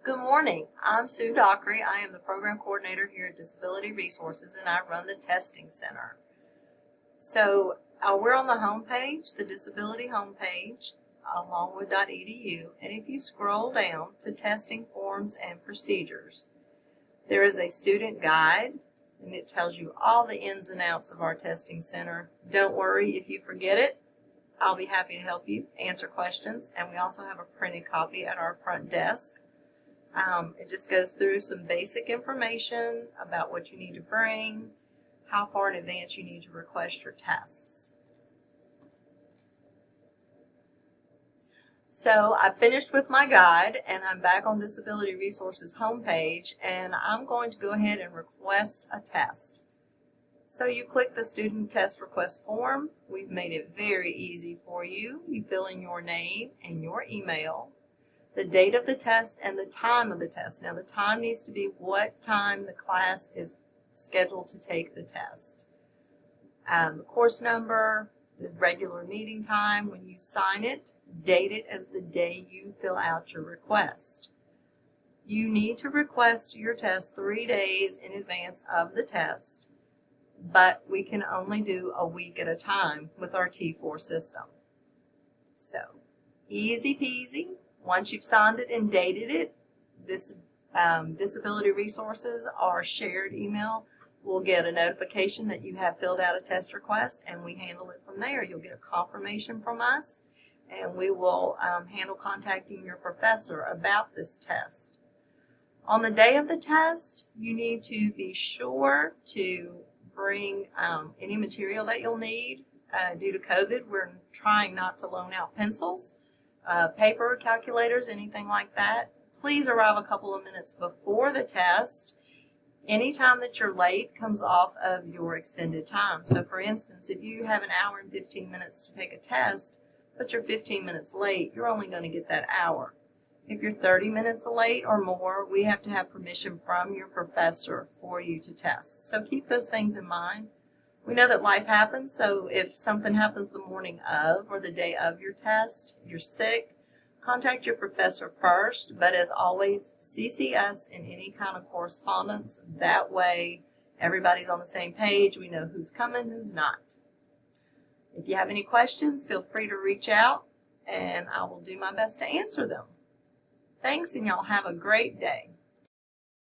Good morning. I'm Sue Dockery. I am the program coordinator here at Disability Resources, and I run the testing center. So we're on the home page, the disability homepage, longwood.edu, and if you scroll down to testing forms and procedures, there is a student guide, and it tells you all the ins and outs of our testing center. Don't worry if you forget it. I'll be happy to help you answer questions, and we also have a printed copy at our front desk. It just goes through some basic information about what you need to bring, how far in advance you need to request your tests. So I finished with my guide, and I'm back on Disability Resources homepage, and I'm going to go ahead and request a test. So you click the student test request form. We've made it very easy for you. You fill in your name and your email, the date of the test, and the time of the test. Now the time needs to be what time the class is scheduled to take the test. The course number, the regular meeting time, when you sign it, date it as the day you fill out your request. You need to request your test 3 days in advance of the test, but we can only do a week at a time with our T4 system. So, easy peasy. Once you've signed it and dated it, this Disability Resources, our shared email, will get a notification that you have filled out a test request, and we handle it from there. You'll get a confirmation from us, and we will handle contacting your professor about this test. On the day of the test, you need to be sure to bring any material that you'll need. Due to COVID, we're trying not to loan out pencils, paper, calculators, anything like that. Please arrive a couple of minutes before the test. Anytime that you're late comes off of your extended time. So for instance, if you have an hour and 15 minutes to take a test, but you're 15 minutes late, you're only going to get that hour. If you're 30 minutes late or more, we have to have permission from your professor for you to test. So keep those things in mind. We know that life happens, so if something happens the morning of or the day of your test, you're sick, contact your professor first, but as always, CC us in any kind of correspondence. That way, everybody's on the same page. We know who's coming, who's not. If you have any questions, feel free to reach out, and I will do my best to answer them. Thanks, and y'all have a great day.